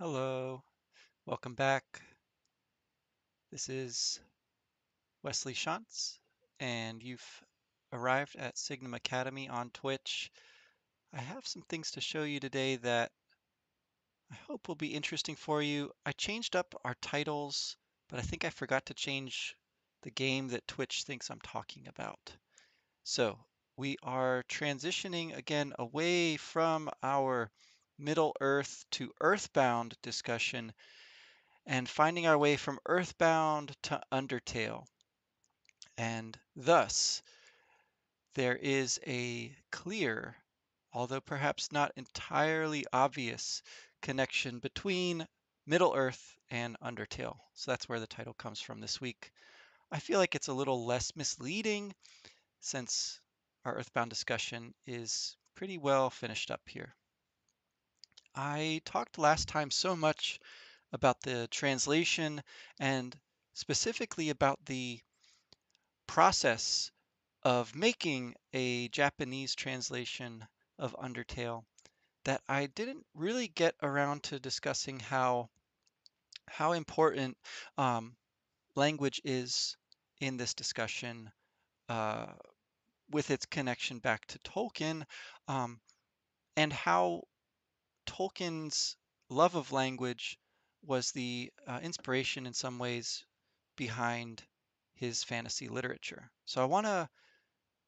Hello, welcome back. This is Wesley Shantz, and you've arrived at Signum Academy on Twitch. I have some things to show you today that I hope will be interesting for you. I changed up our titles, but I think I forgot to change the game that Twitch thinks I'm talking about. So we are transitioning again away from our Middle Earth to EarthBound discussion and finding our way from EarthBound to Undertale. And thus, there is a clear, although perhaps not entirely obvious, connection between Middle Earth and Undertale. So that's where the title comes from this week. I feel like it's a little less misleading since our Earthbound discussion is pretty well finished up here. I talked last time so much about the translation and specifically about the process of making a Japanese translation of Undertale that I didn't really get around to discussing how important um, language is in this discussion uh, with its connection back to Tolkien, um, and how Tolkien's love of language was the inspiration in some ways behind his fantasy literature. So I want to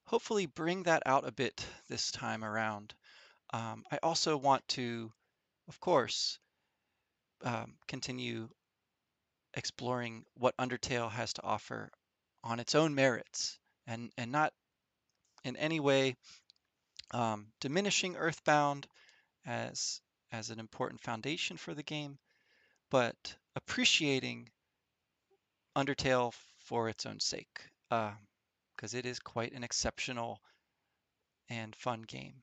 hopefully bring that out a bit this time around. I also want to, of course, continue exploring what Undertale has to offer on its own merits and not in any way diminishing Earthbound as as an important foundation for the game, but appreciating Undertale for its own sake, because it is quite an exceptional and fun game.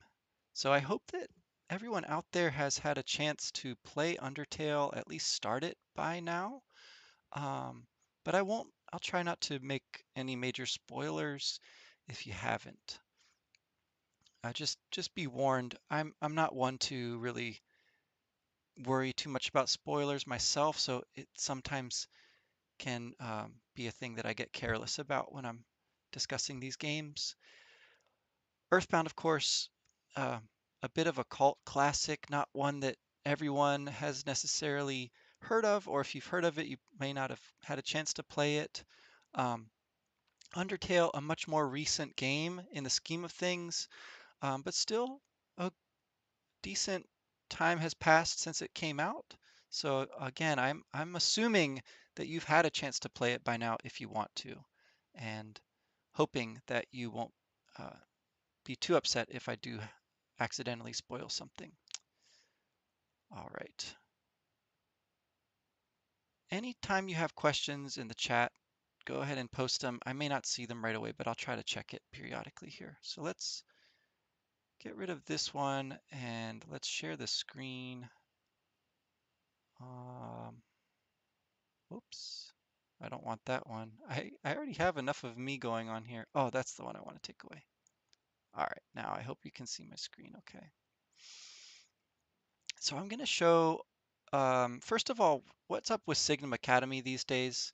So I hope that everyone out there has had a chance to play Undertale, at least start it by now. Um, but I'll try not to make any major spoilers if you haven't. Just be warned, I'm not one to really worry too much about spoilers myself, so it sometimes can be a thing that I get careless about when I'm discussing these games. Earthbound, of course, uh, a bit of a cult classic, not one that everyone has necessarily heard of, or if you've heard of it, you may not have had a chance to play it. Um, Undertale, a much more recent game in the scheme of things, but still a decent time has passed since it came out. So again, I'm assuming that you've had a chance to play it by now if you want to, and hoping that you won't uh, be too upset if I do accidentally spoil something. All right. Anytime you have questions in the chat, go ahead and post them. I may not see them right away, but I'll try to check it periodically here. So let's get rid of this one and let's share the screen. Um, Oops, I don't want that one. I already have enough of me going on here. Oh, that's the one I want to take away. All right, now I hope you can see my screen okay. So I'm going to show, first of all, what's up with Signum Academy these days.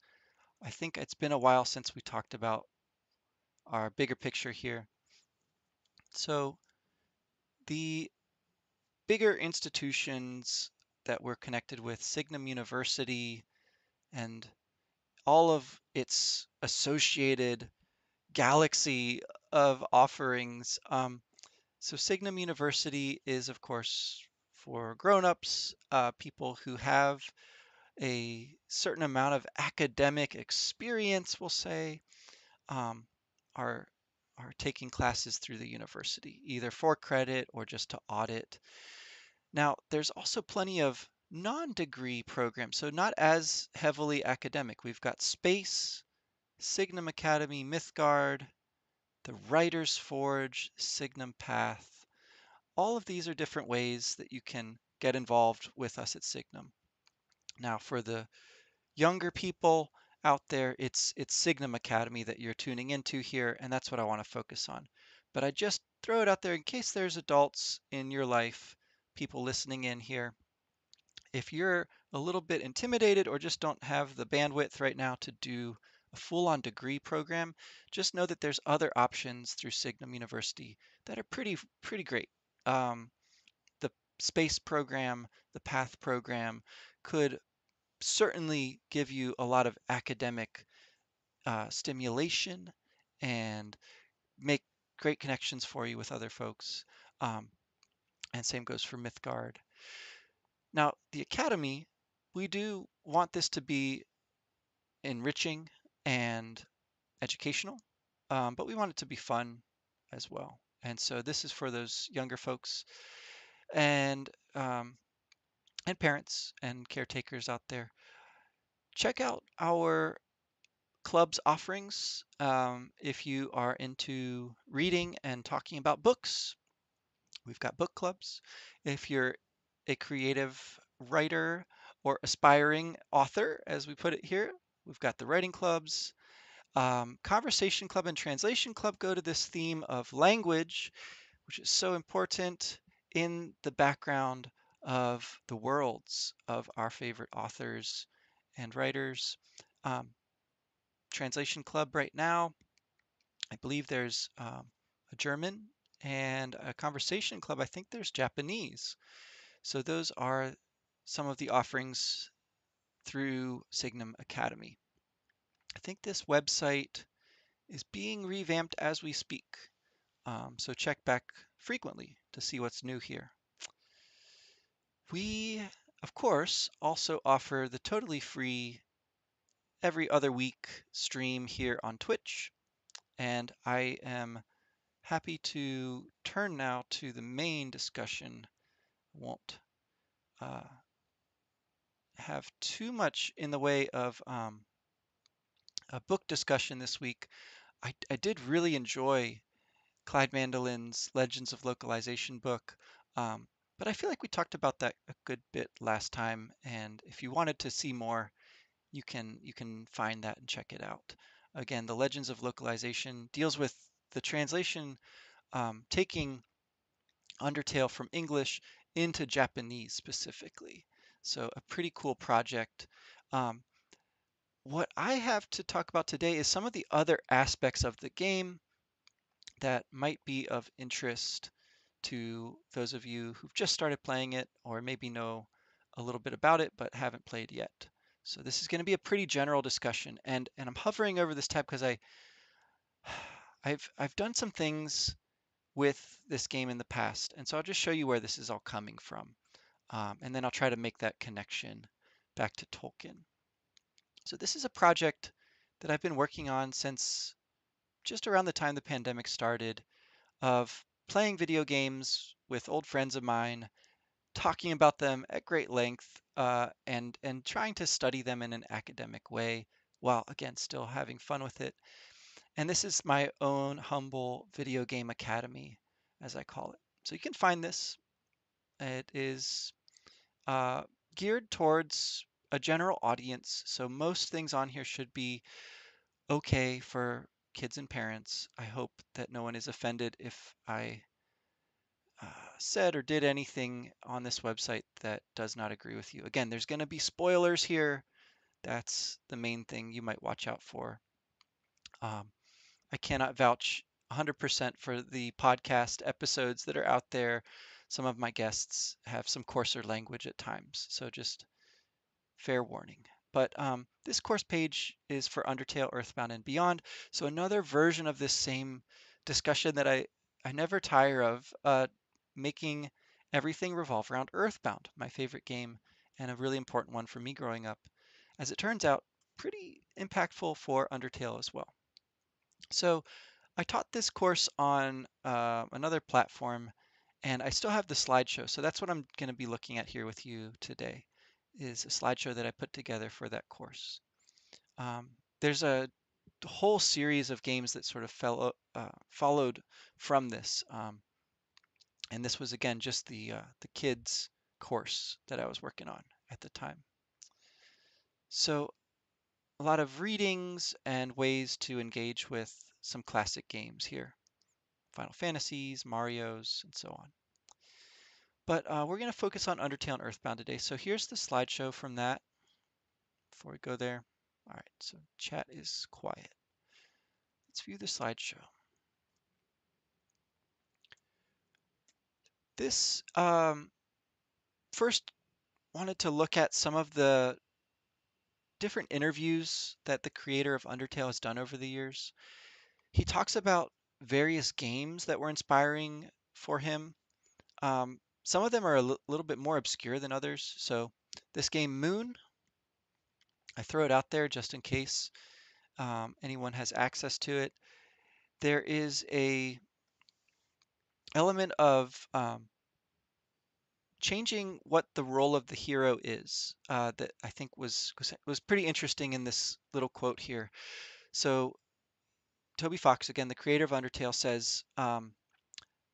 I think it's been a while since we talked about our bigger picture here. So the bigger institutions that we're connected with, Signum University and all of its associated galaxy of offerings. So Signum University is, of course, for grown-ups, people who have a certain amount of academic experience, we'll say, um, are are taking classes through the university, either for credit or just to audit. Now, there's also plenty of non-degree programs, so not as heavily academic. We've got Space, Signum Academy, Mythgard, the Writer's Forge, Signum Path. All of these are different ways that you can get involved with us at Signum. Now, for the younger people out there, it's Signum Academy that you're tuning into here, and that's what I want to focus on. But I just throw it out there in case there's adults in your life, people listening in here. If you're a little bit intimidated or just don't have the bandwidth right now to do a full-on degree program, just know that there's other options through Signum University that are pretty great. The space program, the path program could certainly give you a lot of academic stimulation and make great connections for you with other folks. Um, and same goes for Mythgard. Now, the Academy, we do want this to be enriching and educational, but we want it to be fun as well. And so this is for those younger folks and um, and parents and caretakers out there. Check out our club's offerings if you are into reading and talking about books. We've got book clubs. If you're a creative writer or aspiring author, as we put it here, we've got the writing clubs. Conversation Club and Translation Club go to this theme of language, which is so important in the background of the worlds of our favorite authors and writers. Um, Translation Club right now, I believe there's a German and a Conversation Club. I think there's Japanese. So those are some of the offerings through Signum Academy. I think this website is being revamped as we speak. So check back frequently to see what's new here. We, of course, also offer the totally free every other week stream here on Twitch, and I am happy to turn now to the main discussion. Won't uh, have too much in the way of a book discussion this week. I did really enjoy Clyde Mandelin's Legends of Localization book, um, but I feel like we talked about that a good bit last time. And if you wanted to see more, you can find that and check it out. Again, the Legends of Localization deals with the translation, taking Undertale from English into Japanese specifically. So a pretty cool project. Um, what I have to talk about today is some of the other aspects of the game that might be of interest to those of you who've just started playing it or maybe know a little bit about it but haven't played yet. So this is going to be a pretty general discussion, and I'm hovering over this tab because I've done some things with this game in the past, and so I'll just show you where this is all coming from, and then I'll try to make that connection back to Tolkien. So this is a project that I've been working on since just around the time the pandemic started, of playing video games with old friends of mine, talking about them at great length, and trying to study them in an academic way, while again still having fun with it. And this is my own humble video game academy, as I call it. So you can find this. It is uh, geared towards a general audience, so most things on here should be okay for kids and parents. I hope that no one is offended if I uh, said or did anything on this website that does not agree with you. Again, there's going to be spoilers here. That's the main thing you might watch out for. Um, I cannot vouch 100% for the podcast episodes that are out there. Some of my guests have some coarser language at times, so just fair warning. But this course page is for Undertale, EarthBound, and Beyond. So another version of this same discussion that I never tire of, making everything revolve around EarthBound, my favorite game, and a really important one for me growing up. As it turns out, pretty impactful for Undertale as well. So I taught this course on another platform, and I still have the slideshow. So that's what I'm going to be looking at here with you today, is a slideshow that I put together for that course. There's a whole series of games that sort of followed from this, and this was again just the kids course that I was working on at the time. So a lot of readings and ways to engage with some classic games here. Final Fantasies, Marios, and so on. But we're going to focus on Undertale and EarthBound today. So here's the slideshow from that before we go there. All right, so chat is quiet. Let's view the slideshow. This first wanted to look at some of the different interviews that the creator of Undertale has done over the years. He talks about various games that were inspiring for him. Some of them are a little bit more obscure than others. So this game Moon, I throw it out there just in case anyone has access to it. There is a element of changing what the role of the hero is that I think was pretty interesting in this little quote here. So Toby Fox, again, the creator of Undertale, says,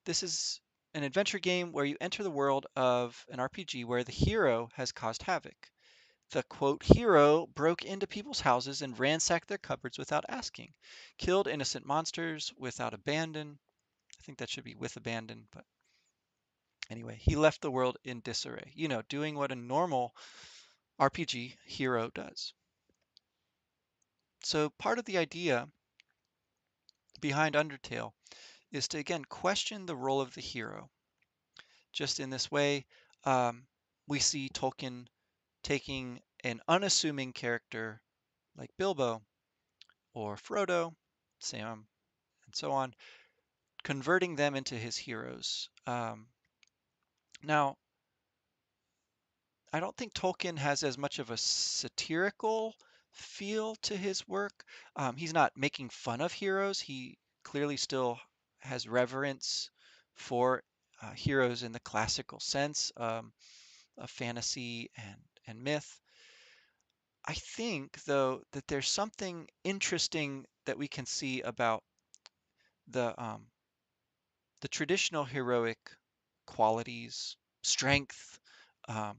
this is an adventure game where you enter the world of an RPG where the hero has caused havoc. The quote hero broke into people's houses and ransacked their cupboards without asking, killed innocent monsters without abandon. I think that should be with abandon, but anyway, he left the world in disarray, doing what a normal RPG hero does. So part of the idea behind Undertale is to again question the role of the hero. Just in this way, we see Tolkien taking an unassuming character like Bilbo or Frodo, Sam, and so on, converting them into his heroes. Now, I don't think Tolkien has as much of a satirical feel to his work. He's not making fun of heroes. He clearly still has reverence for heroes in the classical sense of fantasy and myth. I think, though, that there's something interesting that we can see about the um, the traditional heroic qualities, strength, um,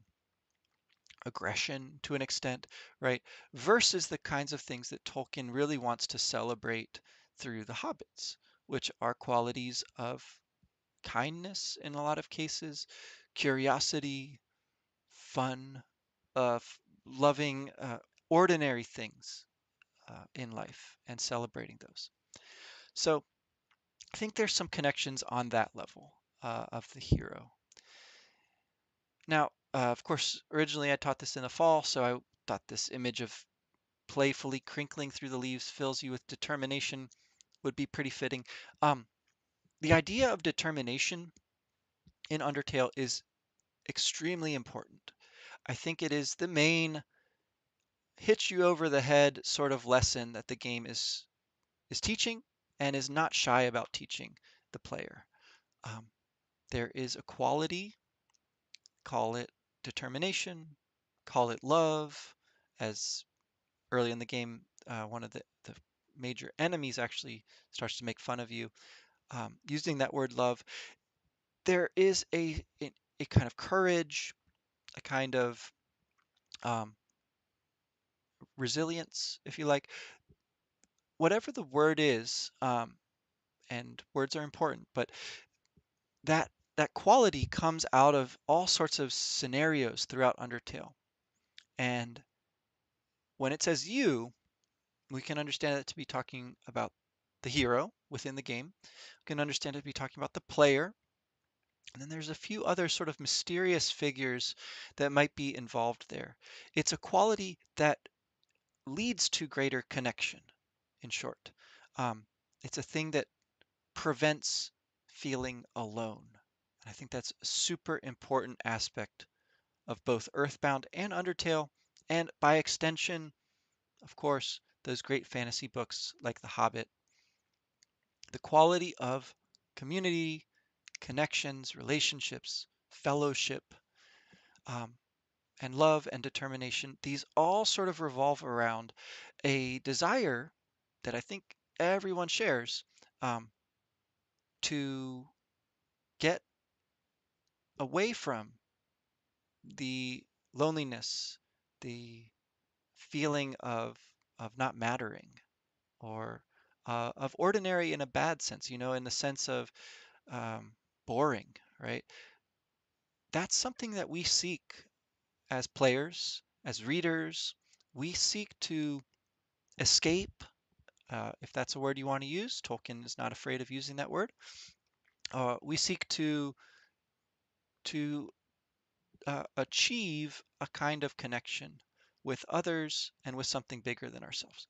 aggression to an extent, right? Versus the kinds of things that Tolkien really wants to celebrate through the hobbits, which are qualities of kindness in a lot of cases, curiosity, fun, loving ordinary things in life and celebrating those. So I think there's some connections on that level of the hero. Now, of course, originally I taught this in the fall, so I thought this image of playfully crinkling through the leaves fills you with determination would be pretty fitting. Um, the idea of determination in Undertale is extremely important. I think it is the main hit you over the head sort of lesson that the game is teaching and is not shy about teaching the player. Um, there is a quality, call it determination, call it love, as early in the game, one of the major enemies actually starts to make fun of you. Using that word love, there is a kind of courage, a kind of um, resilience, if you like, whatever the word is, and words are important, but that that quality comes out of all sorts of scenarios throughout Undertale. And when it says you, we can understand it to be talking about the hero within the game. We can understand it to be talking about the player. And then there's a few other sort of mysterious figures that might be involved there. It's a quality that leads to greater connection, in short. Um, it's a thing that prevents feeling alone. And I think that's a super important aspect of both EarthBound and Undertale, and by extension, of course, those great fantasy books like The Hobbit. The quality of community, connections, relationships, fellowship, um, and love and determination, these all sort of revolve around a desire that I think everyone shares um, to get away from the loneliness, the feeling of not mattering, or of ordinary in a bad sense, in the sense of um, boring, right? that's something that we seek as players, as readers. We seek to escape, if that's a word you want to use. Tolkien is not afraid of using that word. We seek to achieve a kind of connection with others and with something bigger than ourselves.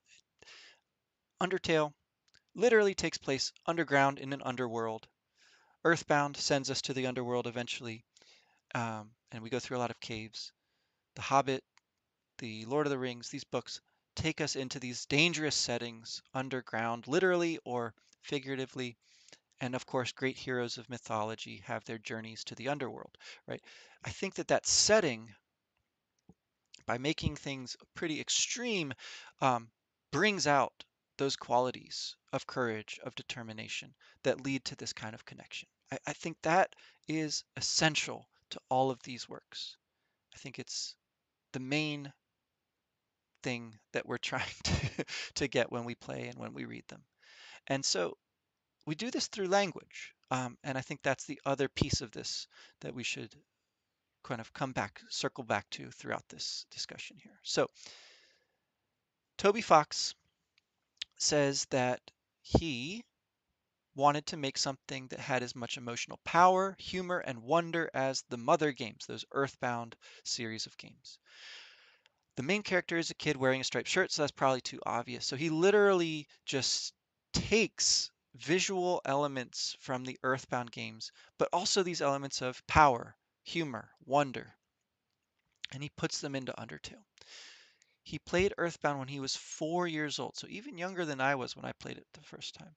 Undertale literally takes place underground in an underworld. EarthBound sends us to the underworld eventually, and we go through a lot of caves. The Hobbit, the Lord of the Rings, these books take us into these dangerous settings underground, literally or figuratively. And of course, great heroes of mythology have their journeys to the underworld, right? I think that that setting, by making things pretty extreme, um, brings out those qualities of courage, of determination that lead to this kind of connection. I think that is essential to all of these works. I think it's the main thing that we're trying to get when we play and when we read them. And so we do this through language. And I think that's the other piece of this that we should kind of circle back to throughout this discussion here. So Toby Fox says that he wanted to make something that had as much emotional power, humor, and wonder as the Mother games, those Earthbound series of games. The main character is a kid wearing a striped shirt, so that's probably too obvious. So he literally just takes visual elements from the Earthbound games, but also these elements of power, humor, wonder, and he puts them into Undertale. He played Earthbound when he was 4 years old, so even younger than I was when I played it the first time.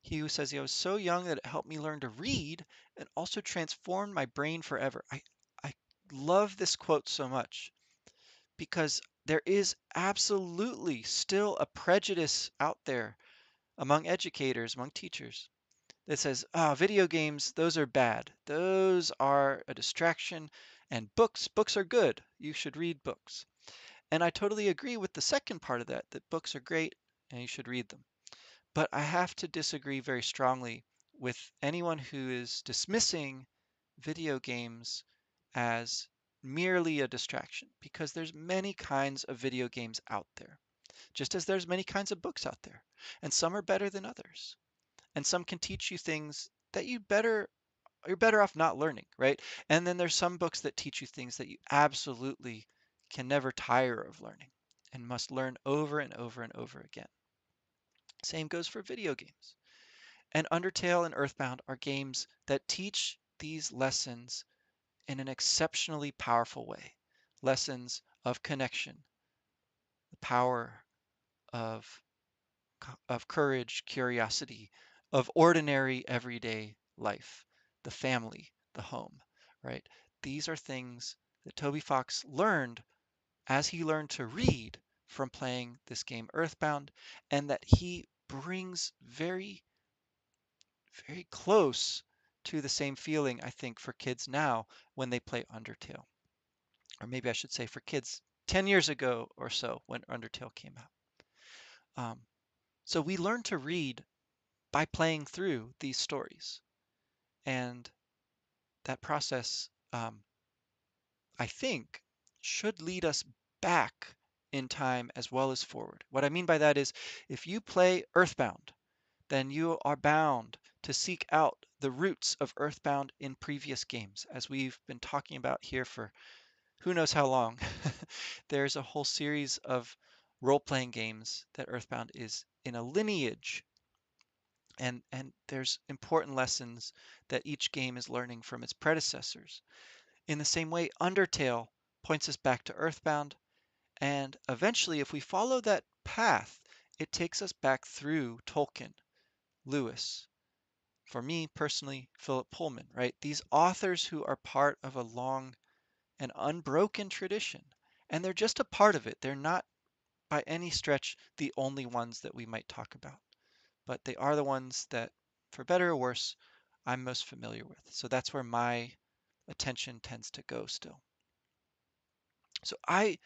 He says he was so young that it helped me learn to read and also transformed my brain forever. I love this quote so much because there is absolutely still a prejudice out there among educators, among teachers, that says, video games, those are bad. Those are a distraction, and books are good. You should read books. And I totally agree with the second part of that, that books are great and you should read them. But I have to disagree very strongly with anyone who is dismissing video games as merely a distraction because there's many kinds of video games out there, just as there's many kinds of books out there, and some are better than others, and some can teach you things that you're better off not learning, right? And then there's some books that teach you things that you absolutely can never tire of learning and must learn over and over and over again. Same goes for video games. And Undertale and Earthbound are games that teach these lessons in an exceptionally powerful way. Lessons of connection, the power of courage, curiosity, of ordinary everyday life, the family, the home, right? These are things that Toby Fox learned as he learned to read from playing this game Earthbound, and that he brings very, very close to the same feeling, I think, for kids now when they play Undertale. Or maybe I should say for kids 10 years ago or so when Undertale came out. So we learn to read by playing through these stories. And that process, I think, should lead us back in time as well as forward. What I mean by that is if you play Earthbound, then you are bound to seek out the roots of Earthbound in previous games, as we've been talking about here for who knows how long. There's a whole series of role-playing games that Earthbound is in a lineage, and there's important lessons that each game is learning from its predecessors. In the same way, Undertale points us back to Earthbound, and eventually, if we follow that path, it takes us back through Tolkien, Lewis, for me personally, Philip Pullman, right? These authors who are part of a long and unbroken tradition, and they're just a part of it. They're not by any stretch the only ones that we might talk about, but they are the ones that, for better or worse, I'm most familiar with. So that's where my attention tends to go still. So I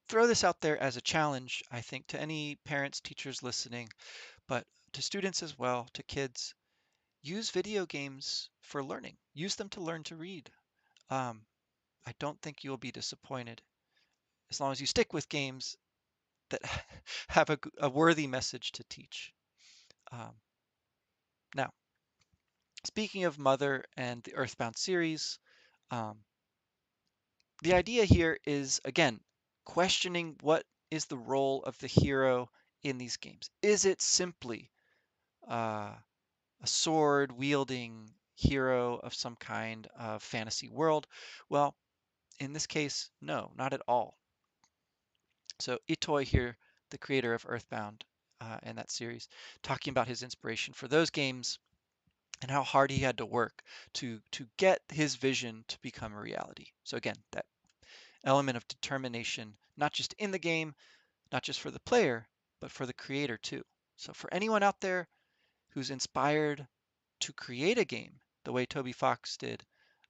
throw this out there as a challenge, I think, to any parents, teachers listening, but to students as well, to kids. Use video games for learning. Use them to learn to read. um, I don't think you'll be disappointed as long as you stick with games that have a worthy message to teach. Um, Now, speaking of Mother and the Earthbound series, um, the idea here is, again, questioning what is the role of the hero in these games. Is it simply uh, a sword wielding hero of some kind of fantasy world? Well, in this case, no, not at all. So Itoi here, the creator of Earthbound and that series, talking about his inspiration for those games and how hard he had to work to get his vision to become a reality. So again, that element of determination, not just in the game, not just for the player, but for the creator too. So for anyone out there who's inspired to create a game the way Toby Fox did,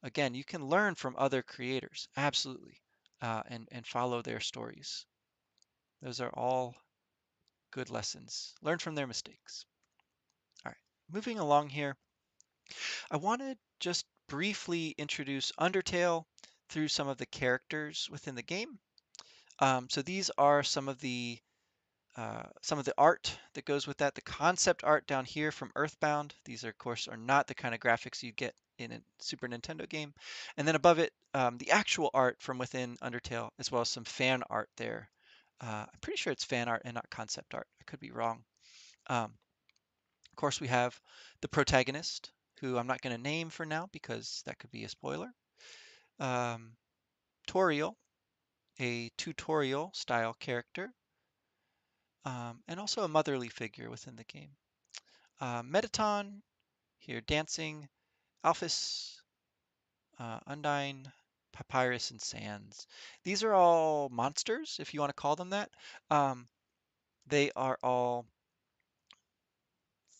again, you can learn from other creators, absolutely, and follow their stories. Those are all good lessons. Learn from their mistakes. All right, moving along here, I want to just briefly introduce Undertale through some of the characters within the game. So these are some of the art that goes with that. The concept art down here from EarthBound. These are, of course, are not the kind of graphics you'd get in a Super Nintendo game. And then above it, the actual art from within Undertale, as well as some fan art there. I'm pretty sure it's fan art and not concept art. I could be wrong. Of course, we have the protagonist, who I'm not going to name for now because that could be a spoiler. Um, Toriel, a tutorial style character, and also a motherly figure within the game. Metaton, here dancing, Alphys, Undine, Papyrus, and Sands. These are all monsters, if you want to call them that. Um, they are all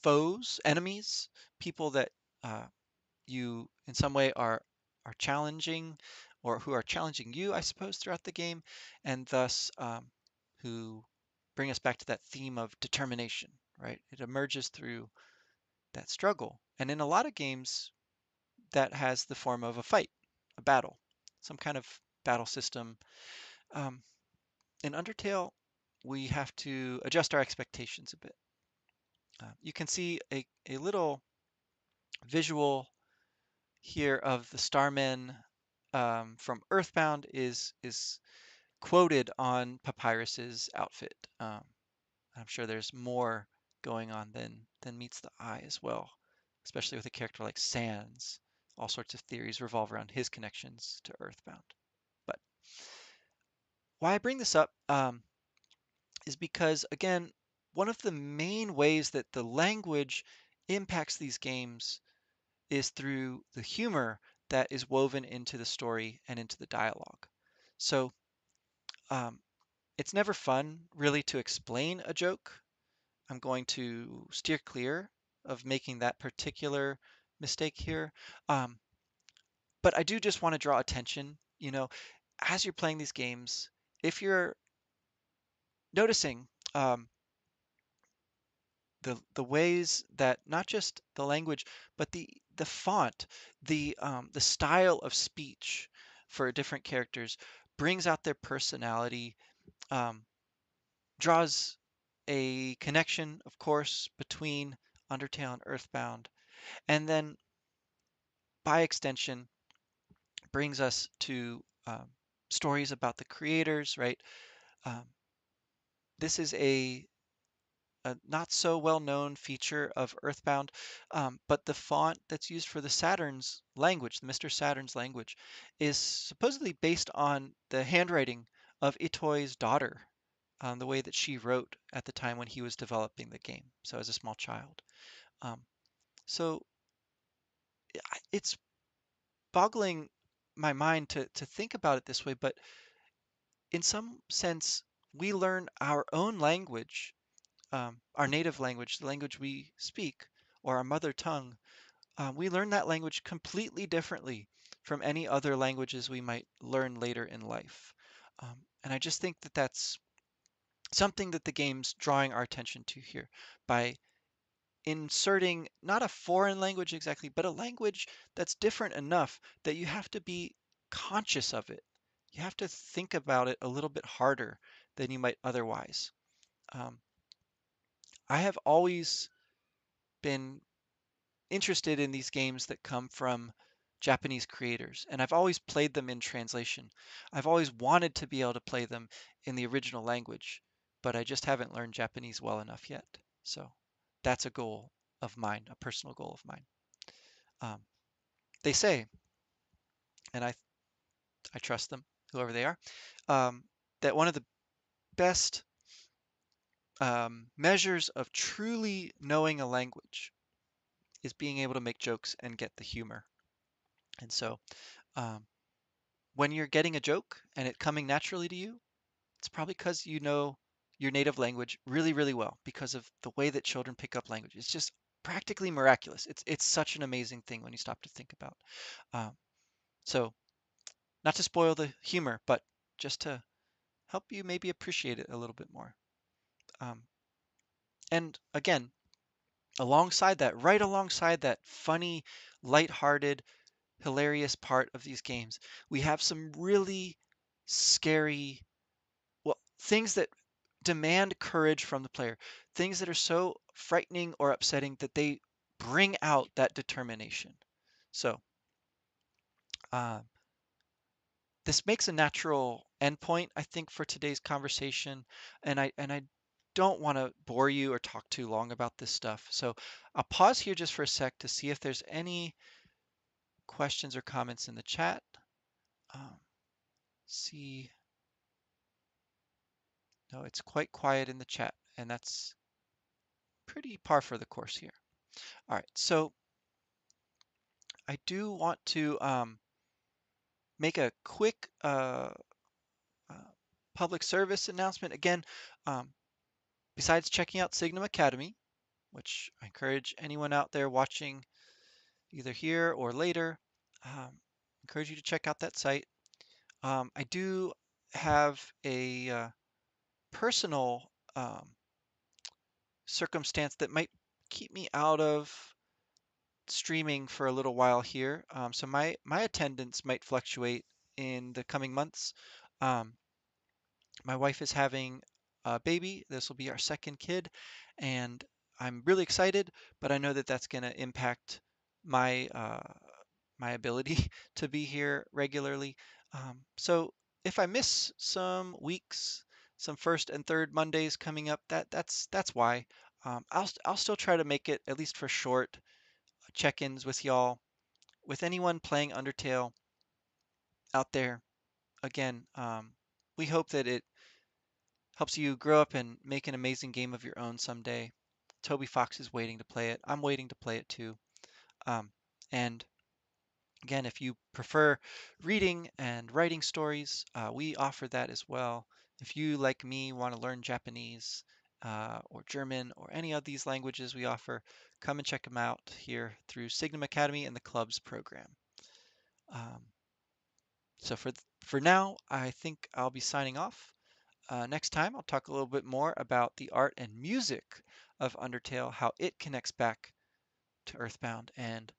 foes, enemies, people that uh, you in some way are challenging or who are challenging you, I suppose, throughout the game, and thus who bring us back to that theme of determination, right? It emerges through that struggle. And in a lot of games, that has the form of a fight, a battle, some kind of battle system. Um, in Undertale, we have to adjust our expectations a bit. You can see a little visual here of the Starmen from EarthBound is quoted on Papyrus's outfit. I'm sure there's more going on than meets the eye as well, especially with a character like Sans. All sorts of theories revolve around his connections to EarthBound. But why I bring this up is because, again, one of the main ways that the language impacts these games is through the humor that is woven into the story and into the dialogue. So um, it's never fun, really, to explain a joke. I'm going to steer clear of making that particular mistake here. Um, but I do just want to draw attention, as you're playing these games, if you're noticing the ways that not just the language, but the font, the style of speech for different characters brings out their personality, um, draws a connection, of course, between Undertale and Earthbound, and then by extension brings us to stories about the creators, right? Um, this is a not so well known feature of Earthbound, but the font that's used for the Saturn's language, the Mr. Saturn's language, is supposedly based on the handwriting of Itoi's daughter, the way that she wrote at the time when he was developing the game, so as a small child. Um, so it's boggling my mind to think about it this way, but in some sense, we learn our own language, our native language, the language we speak, or our mother tongue, we learn that language completely differently from any other languages we might learn later in life. And I just think that that's something that the game's drawing our attention to here by inserting not a foreign language exactly, but a language that's different enough that you have to be conscious of it. You have to think about it a little bit harder than you might otherwise. Um, I have always been interested in these games that come from Japanese creators, and I've always played them in translation. I've always wanted to be able to play them in the original language, but I just haven't learned Japanese well enough yet. So that's a goal of mine, a personal goal of mine. Um, they say, and I trust them, whoever they are, um, that one of the best measures of truly knowing a language is being able to make jokes and get the humor. And so um, when you're getting a joke and it coming naturally to you, it's probably because you know your native language really, really well because of the way that children pick up language. It's just practically miraculous. It's such an amazing thing when you stop to think about. Um, so not to spoil the humor, but just to help you maybe appreciate it a little bit more. Um, and again, alongside that, right alongside that funny, lighthearted, hilarious part of these games, we have some really scary, well, things that demand courage from the player, things that are so frightening or upsetting that they bring out that determination. So, uh, this makes a natural endpoint, I think, for today's conversation, and I don't want to bore you or talk too long about this stuff. So, I'll pause here just for a sec to see if there's any questions or comments in the chat. Um, see, no, it's quite quiet in the chat, and that's pretty par for the course here. All right, so I do want to make a quick uh, public service announcement. Again, um, besides checking out Signum Academy, which I encourage anyone out there watching either here or later, encourage you to check out that site. I do have a personal circumstance that might keep me out of streaming for a little while here. So my attendance might fluctuate in the coming months. Um, my wife is having a baby. This will be our second kid, and I'm really excited, but I know that that's going to impact my my ability to be here regularly. So if I miss some weeks, some first and third Mondays coming up, that's why. I'll still try to make it at least for short check-ins with y'all. With anyone playing Undertale out there, again, we hope that it helps you grow up and make an amazing game of your own someday. Toby Fox is waiting to play it. I'm waiting to play it too. And again, if you prefer reading and writing stories, we offer that as well. If you, like me, want to learn Japanese or German or any of these languages we offer, come and check them out here through Signum Academy and the Clubs program. Um, so for now, I think I'll be signing off. Next time, I'll talk a little bit more about the art and music of Undertale, how it connects back to EarthBound, and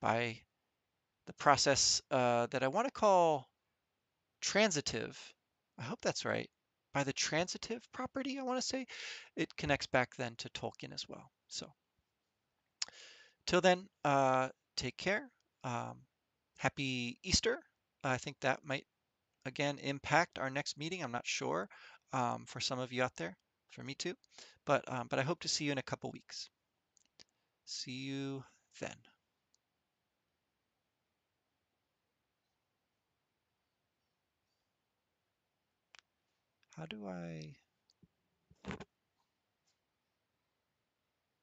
by the process that I want to call transitive, I hope that's right, by the transitive property, I want to say, it connects back then to Tolkien as well. So till then, take care. Um, Happy Easter. I think that might again impact our next meeting. I'm not sure for some of you out there, for me too, but I hope to see you in a couple weeks. See you then. How do I?